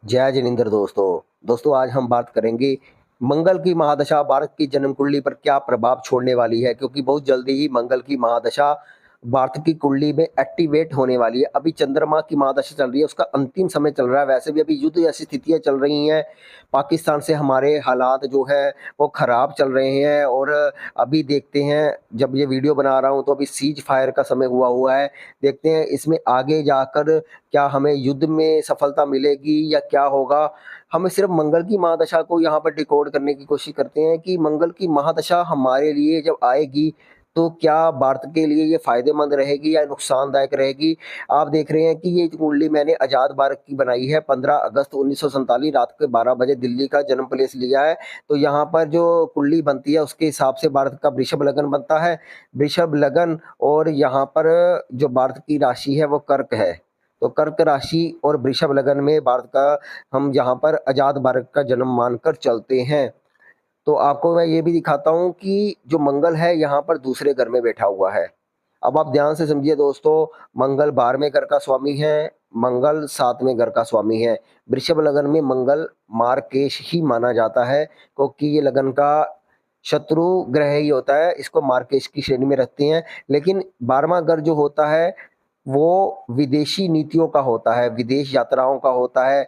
जय जिनेंद्र दोस्तों आज हम बात करेंगे मंगल की महादशा भारत की जन्म कुंडली पर क्या प्रभाव छोड़ने वाली है, क्योंकि बहुत जल्दी ही मंगल की महादशा भारत की कुंडली में एक्टिवेट होने वाली है। अभी चंद्रमा की महादशा चल रही है, उसका अंतिम समय चल रहा है। वैसे भी अभी युद्ध जैसी स्थितियां चल रही हैं, पाकिस्तान से हमारे हालात जो है वो खराब चल रहे हैं। और अभी देखते हैं, जब ये वीडियो बना रहा हूं तो अभी सीज फायर का समय हुआ हुआ है। देखते हैं इसमें आगे जाकर क्या हमें युद्ध में सफलता मिलेगी या क्या होगा। हमें सिर्फ मंगल की महादशा को यहाँ पर डिकोड करने की कोशिश करते हैं कि मंगल की महादशा हमारे लिए जब आएगी तो क्या भारत के लिए ये फायदेमंद रहेगी या नुकसानदायक रहेगी। आप देख रहे हैं कि ये कुंडली मैंने आजाद भारत की बनाई है। 15 अगस्त 1947 रात के 12 बजे दिल्ली का जन्म प्लेस लिया है। तो यहाँ पर जो कुंडली बनती है उसके हिसाब से भारत का वृषभ लगन बनता है, वृषभ लगन। और यहाँ पर जो भारत की राशि है वो कर्क है। तो कर्क राशि और वृषभ लगन में भारत का हम यहाँ पर आजाद भारत का जन्म मानकर चलते हैं। तो आपको मैं ये भी दिखाता हूँ कि जो मंगल है यहाँ पर दूसरे घर में बैठा हुआ है। अब आप ध्यान से समझिए दोस्तों, मंगल 12वें घर का स्वामी है, मंगल 7वें घर का स्वामी है। वृषभ लगन में मंगल मार्केश ही माना जाता है, क्योंकि ये लगन का शत्रु ग्रह ही होता है, इसको मार्केश की श्रेणी में रखते हैं। लेकिन 12वां घर जो होता है वो विदेशी नीतियों का होता है, विदेश यात्राओं का होता है।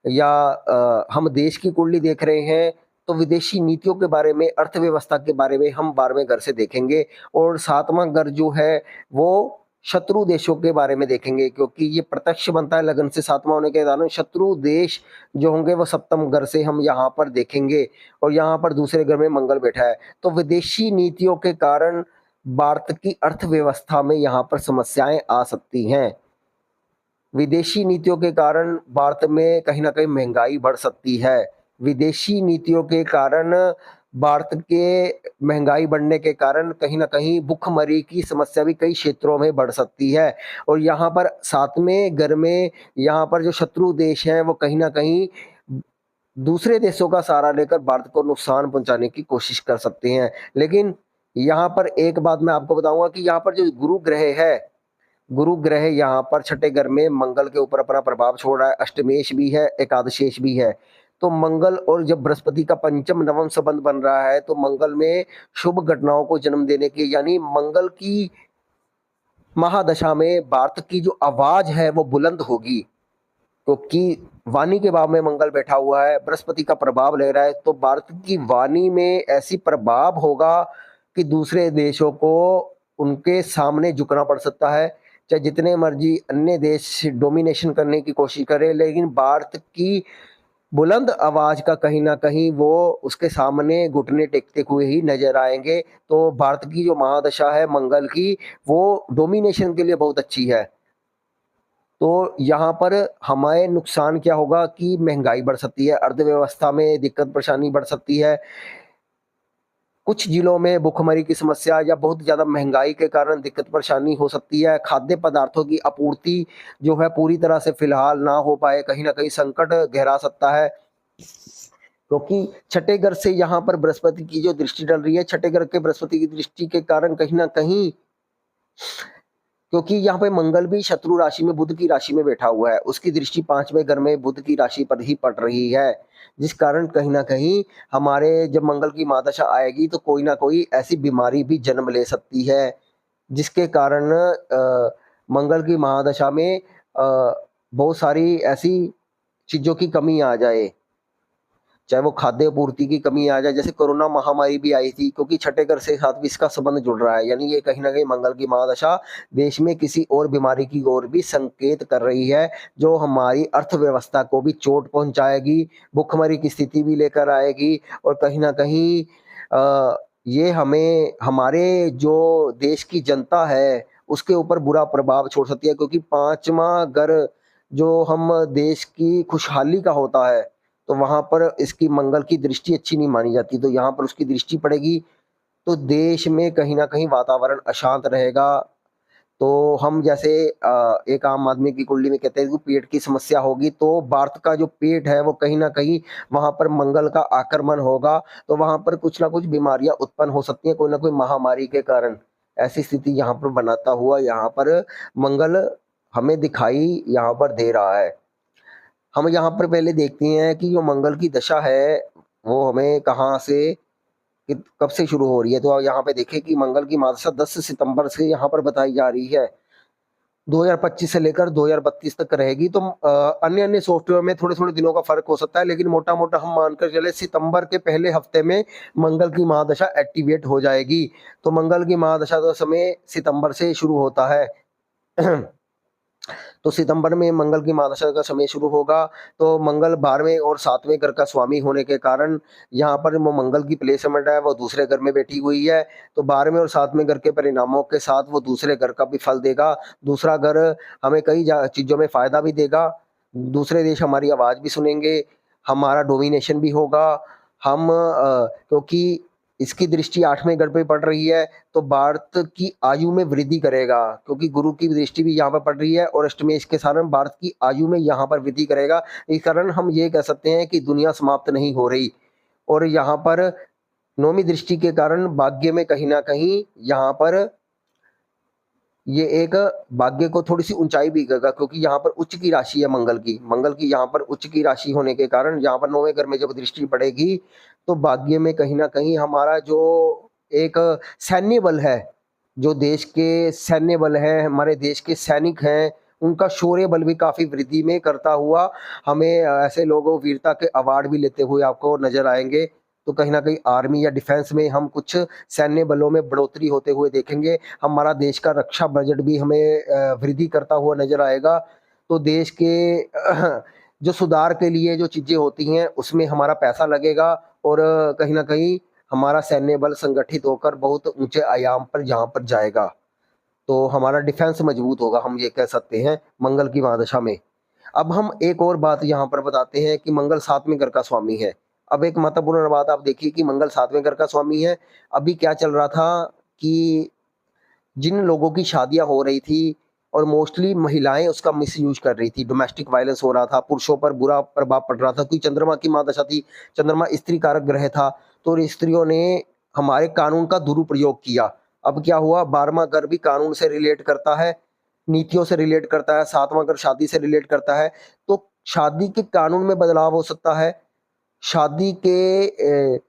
या हम देश की कुंडली देख रहे हैं तो विदेशी नीतियों के बारे में, अर्थव्यवस्था के बारे में हम 12वें घर से देखेंगे। और 7वां घर जो है वो शत्रु देशों के बारे में देखेंगे, क्योंकि ये प्रत्यक्ष बनता है लगन से 7वां होने के कारण। शत्रु देश जो होंगे वो सप्तम घर से हम यहाँ पर देखेंगे। और यहाँ पर दूसरे घर में मंगल बैठा है। तो विदेशी नीतियों के कारण भारत की अर्थव्यवस्था में यहाँ पर समस्याएं आ सकती हैं। विदेशी नीतियों के कारण भारत में कहीं न कहीं महंगाई बढ़ सकती है। विदेशी नीतियों के कारण भारत के महंगाई बढ़ने के कारण कहीं न कहीं भुखमरी की समस्या भी कई क्षेत्रों में बढ़ सकती है। और यहाँ पर 7वें घर में यहाँ पर जो शत्रु देश हैं वो कहीं न कहीं दूसरे देशों का सहारा लेकर भारत को नुकसान पहुँचाने की कोशिश कर सकते हैं। लेकिन यहाँ पर एक बात मैं आपको बताऊँगा कि यहाँ पर जो गुरु ग्रह है, गुरु ग्रह यहाँ पर छठे घर में मंगल के ऊपर अपना प्रभाव छोड़ रहा है। अष्टमेश भी है, एकादशेश भी है। तो मंगल और जब बृहस्पति का पंचम नवम संबंध बन रहा है तो मंगल में शुभ घटनाओं को जन्म देने की, यानी मंगल की महादशा में भारत की जो आवाज है वो बुलंद होगी, क्योंकि वाणी के भाव में मंगल बैठा हुआ है, बृहस्पति का प्रभाव ले रहा है। तो भारत की वाणी में ऐसी प्रभाव होगा कि दूसरे देशों को उनके सामने झुकना पड़ सकता है। चाहे जितने मर्जी अन्य देश डोमिनेशन करने की कोशिश करे, लेकिन भारत की बुलंद आवाज का कहीं ना कहीं वो उसके सामने घुटने टेकते हुए ही नजर आएंगे। तो भारत की जो महादशा है मंगल की, वो डोमिनेशन के लिए बहुत अच्छी है। तो यहाँ पर हमारे नुकसान क्या होगा कि महंगाई बढ़ सकती है, अर्थव्यवस्था में दिक्कत परेशानी बढ़ सकती है। कुछ जिलों में भुखमरी की समस्या या बहुत ज़्यादा महंगाई के कारण दिक्कत परेशानी हो सकती है। खाद्य पदार्थों की आपूर्ति जो है पूरी तरह से फिलहाल ना हो पाए, कहीं न कहीं संकट गहरा सकता है। क्योंकि छठे घर से यहाँ पर बृहस्पति की जो दृष्टि डल रही है, छठे घर के बृहस्पति की दृष्टि के कारण कहीं न कहीं, क्योंकि यहाँ पे मंगल भी शत्रु राशि में बुध की राशि में बैठा हुआ है, उसकी दृष्टि 5वें घर में बुध की राशि पर ही पड़ रही है। जिस कारण कहीं ना कहीं हमारे जब मंगल की महादशा आएगी तो कोई ना कोई ऐसी बीमारी भी जन्म ले सकती है, जिसके कारण मंगल की महादशा में बहुत सारी ऐसी चीजों की कमी आ जाए, चाहे वो खाद्य पूर्ति की कमी आ जाए। जैसे कोरोना महामारी भी आई थी, क्योंकि छठे घर से साथ भी इसका संबंध जुड़ रहा है। यानी ये कहीं ना कहीं मंगल की महादशा देश में किसी और बीमारी की ओर भी संकेत कर रही है, जो हमारी अर्थव्यवस्था को भी चोट पहुंचाएगी, भुखमरी की स्थिति भी लेकर आएगी। और कहीं ना कहीं ये हमें, हमारे जो देश की जनता है उसके ऊपर बुरा प्रभाव छोड़ सकती है, क्योंकि 5वां घर जो हम देश की खुशहाली का होता है, तो वहां पर इसकी मंगल की दृष्टि अच्छी नहीं मानी जाती। तो यहाँ पर उसकी दृष्टि पड़ेगी तो देश में कहीं ना कहीं वातावरण अशांत रहेगा। तो हम जैसे एक आम आदमी की कुंडली में कहते हैं कि पेट की समस्या होगी, तो भारत का जो पेट है वो कहीं ना कहीं वहां पर मंगल का आक्रमण होगा, तो वहां पर कुछ ना कुछ बीमारियां उत्पन्न हो सकती हैं, कोई ना कोई महामारी के कारण। ऐसी स्थिति यहाँ पर बनाता हुआ यहाँ पर मंगल हमें दिखाई यहाँ पर दे रहा है। हम यहाँ पर पहले देखते हैं कि जो मंगल की दशा है, वो हमें कहाँ से कब से शुरू हो रही है। तो आप यहाँ पे देखें कि मंगल की महादशा 10 सितंबर से यहाँ पर बताई जा रही है, 2025 से लेकर 2032 तक रहेगी। तो अन्य अन्य सॉफ्टवेयर में थोड़े थोड़े दिनों का फर्क हो सकता है, लेकिन मोटा मोटा हम मानकर चले सितंबर के पहले हफ्ते में मंगल की महादशा एक्टिवेट हो जाएगी। तो मंगल की महादशा का समय सितंबर से शुरू होता है। तो सितंबर में मंगल की महादशा का समय शुरू होगा। तो मंगल 12वें और 7वें घर का स्वामी होने के कारण यहाँ पर वो मंगल की प्लेसमेंट है वो दूसरे घर में बैठी हुई है। तो 12वें और 7वें घर के परिणामों के साथ वो दूसरे घर का भी फल देगा। दूसरा घर हमें कई चीज़ों में फ़ायदा भी देगा। दूसरे देश हमारी आवाज़ भी सुनेंगे, हमारा डोमिनेशन भी होगा। हम क्योंकि इसकी दृष्टि 8वें घर पे पड़ रही है, तो भारत की आयु में वृद्धि करेगा, क्योंकि गुरु की दृष्टि भी यहाँ पर पड़ रही है और अष्टमेश के कारण भारत की आयु में यहाँ पर वृद्धि करेगा। इस कारण हम ये कह सकते हैं कि दुनिया समाप्त नहीं हो रही। और यहाँ पर 9वीं दृष्टि के कारण भाग्य में कहीं न कहीं यहाँ पर ये एक भाग्य को थोड़ी-सी ऊँचाई भी देगा, क्योंकि यहाँ पर उच्च की राशि है मंगल की। मंगल की यहाँ पर उच्च की राशि होने के कारण यहाँ पर 9वें घर में जब दृष्टि पड़ेगी, तो भाग्य में कहीं न कहीं हमारा जो एक सैन्य बल है, जो देश के सैन्य बल है, हमारे देश के सैनिक हैं, उनका शौर्य बल भी काफ़ी वृद्धि में करता हुआ हमें ऐसे लोगों वीरता के अवार्ड भी लेते हुए आपको नज़र आएँगे। तो कहीं न कहीं आर्मी या डिफेंस में हम कुछ सैन्य बलों में बढ़ोतरी होते हुए देखेंगे। हमारा देश का रक्षा बजट भी हमें वृद्धि करता हुआ नज़र आएगा। तो देश के जो सुधार के लिए जो चीज़ें होती हैं, उसमें हमारा पैसा लगेगा और कहीं न कहीं हमारा सैन्य बल संगठित होकर बहुत ऊँचे आयाम पर जहाँ पर जाएगा। तो हमारा डिफेंस मजबूत होगा, हम ये कह सकते हैं मंगल की महादशा में। अब हम एक और बात यहाँ पर बताते हैं कि मंगल 7वें घर का स्वामी है। अब एक महत्वपूर्ण बात आप देखिए कि मंगल 7वें घर का स्वामी है। अभी क्या चल रहा था कि जिन लोगों की शादियाँ हो रही थी और मोस्टली महिलाएँ उसका मिसयूज़ कर रही थी, डोमेस्टिक वायलेंस हो रहा था, पुरुषों पर बुरा प्रभाव पड़ रहा था, क्योंकि चंद्रमा की महादशा थी, चंद्रमा स्त्री कारक ग्रह था, तो स्त्रियों ने हमारे कानून का दुरुपयोग किया। अब क्या हुआ, 12वाँ घर भी कानून से रिलेट करता है, नीतियों से रिलेट करता है, 7वाँ घर शादी से रिलेट करता है, तो शादी के कानून में बदलाव हो सकता है। शादी के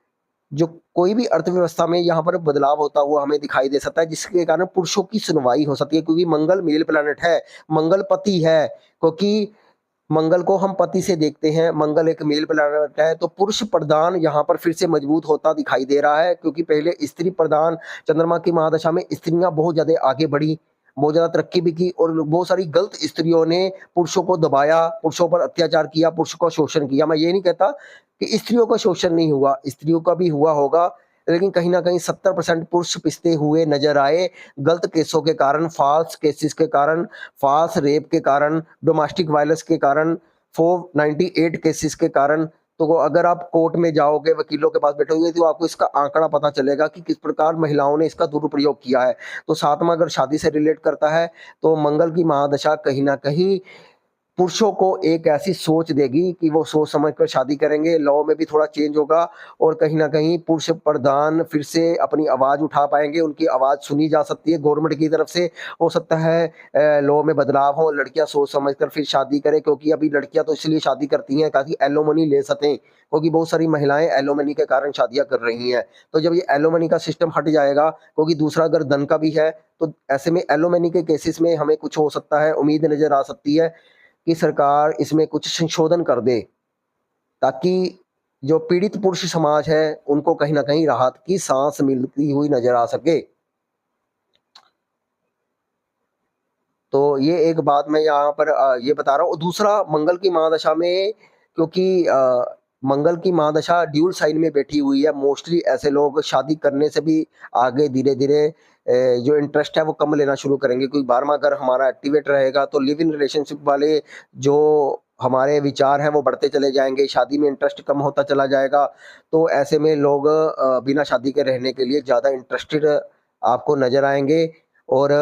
जो कोई भी अर्थव्यवस्था में यहाँ पर बदलाव होता हुआ हमें दिखाई दे सकता है, जिसके कारण पुरुषों की सुनवाई हो सकती है, क्योंकि मंगल मेल प्लैनेट है, मंगल पति है, क्योंकि मंगल को हम पति से देखते हैं, मंगल एक मेल प्लैनेट है, तो पुरुष प्रधान यहाँ पर फिर से मजबूत होता दिखाई दे रहा है, क्योंकि पहले स्त्री प्रधान चंद्रमा की महादशा में स्त्रियाँ बहुत ज़्यादा आगे बढ़ी, बहुत ज़्यादा तरक्की भी की और बहुत सारी गलत स्त्रियों ने पुरुषों को दबाया, पुरुषों पर अत्याचार किया, पुरुषों का शोषण किया। मैं ये नहीं कहता कि स्त्रियों का शोषण नहीं हुआ, स्त्रियों का भी हुआ होगा, लेकिन कहीं न कहीं 70% पुरुष पिसते हुए नज़र आए, गलत केसों के कारण, फ़ाल्स केसेस के कारण, फ़ाल्स रेप के कारण, डोमेस्टिक वायलेंस के कारण, 498 केसेस के कारण। तो अगर आप कोर्ट में जाओगे, वकीलों के पास बैठोगे, तो आपको इसका आंकड़ा पता चलेगा कि किस प्रकार महिलाओं ने इसका दुरुपयोग किया है। तो 7वां अगर शादी से रिलेट करता है, तो मंगल की महादशा कहीं न कहीं पुरुषों को एक ऐसी सोच देगी कि वो सोच समझ कर शादी करेंगे, लॉ में भी थोड़ा चेंज होगा और कहीं न कहीं पुरुष प्रधान फिर से अपनी आवाज़ उठा पाएँगे, उनकी आवाज़ सुनी जा सकती है गवर्नमेंट की तरफ से। हो सकता है लॉ में बदलाव हो, लड़कियाँ सोच समझ कर फिर शादी करें, क्योंकि अभी लड़कियाँ तो इसलिए शादी करती हैं ताकि एलिमनी ले सकें, क्योंकि बहुत सारी महिलाएँ एलिमनी के कारण शादियाँ कर रही हैं। तो जब ये एलिमनी का सिस्टम हट जाएगा, क्योंकि दूसरा अगर धन का भी है, तो ऐसे में एलिमनी के केसेस में हमें कुछ हो सकता है, उम्मीद नज़र आ सकती है कि सरकार इसमें कुछ संशोधन कर दे, ताकि जो पीड़ित पुरुष समाज है, उनको कहीं न कहीं राहत की साँस मिलती हुई नज़र आ सके। तो ये एक बात मैं यहाँ पर ये बता रहा हूँ। दूसरा, मंगल की महादशा में, क्योंकि मंगल की महादशा ड्यूल साइन में बैठी हुई है, मोस्टली ऐसे लोग शादी करने से भी आगे धीरे-धीरे जो इंटरेस्ट है वो कम लेना शुरू करेंगे, क्योंकि 12वां घर हमारा एक्टिवेट रहेगा, तो लिव इन रिलेशनशिप वाले जो हमारे विचार हैं वो बढ़ते चले जाएँगे, शादी में इंटरेस्ट कम होता चला जाएगा। तो ऐसे में लोग बिना शादी के रहने के लिए ज़्यादा इंटरेस्टेड आपको नज़र आएँगे और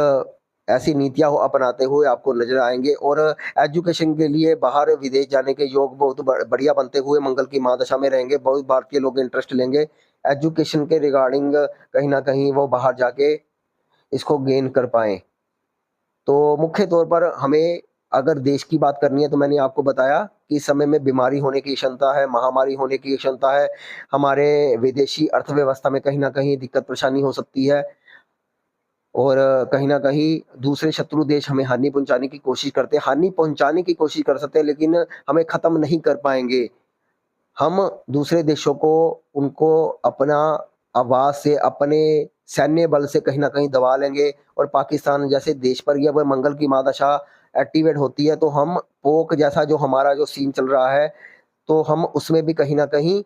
ऐसी नीतियाँ हो अपनाते हुए आपको नज़र आएँगे और एजुकेशन के लिए बाहर विदेश जाने के योग बहुत बढ़िया बनते हुए मंगल की महादशा में रहेंगे। बहुत भारतीय लोग इंटरेस्ट लेंगे एजुकेशन के रिगार्डिंग, कहीं न कहीं वो बाहर जाके इसको गेन कर पाएँ। तो मुख्य तौर पर हमें अगर देश की बात करनी है तो मैंने आपको बताया कि इस समय में बीमारी होने की क्षमता है, महामारी होने की क्षमता है, हमारे विदेशी अर्थव्यवस्था में कहीं न कहीं दिक्कत परेशानी हो सकती है और कहीं न कहीं दूसरे शत्रु देश हमें हानि पहुँचाने की कोशिश करते हैं। हानि पहुँचाने की कोशिश कर सकते हैं लेकिन हमें ख़त्म नहीं कर पाएँगे। हम दूसरे देशों को उनको अपना आवाज़ से, अपने सैन्य बल से कहीं न कहीं दबा लेंगे और पाकिस्तान जैसे देश पर जब मंगल की महादशा एक्टिवेट होती है, तो हम पोक जैसा जो हमारा जो सीन चल रहा है, तो हम उसमें भी कहीं न कहीं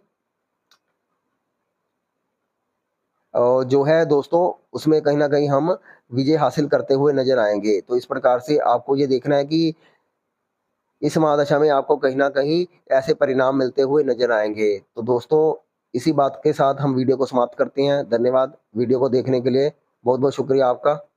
जो है दोस्तों, उसमें कहीं न कहीं हम विजय हासिल करते हुए नज़र आएँगे। तो इस प्रकार से आपको ये देखना है कि इस महादशा में आपको कहीं न कहीं ऐसे परिणाम मिलते हुए नज़र आएँगे। तो दोस्तों, इसी बात के साथ हम वीडियो को समाप्त करते हैं। धन्यवाद वीडियो को देखने के लिए। बहुत-बहुत शुक्रिया आपका।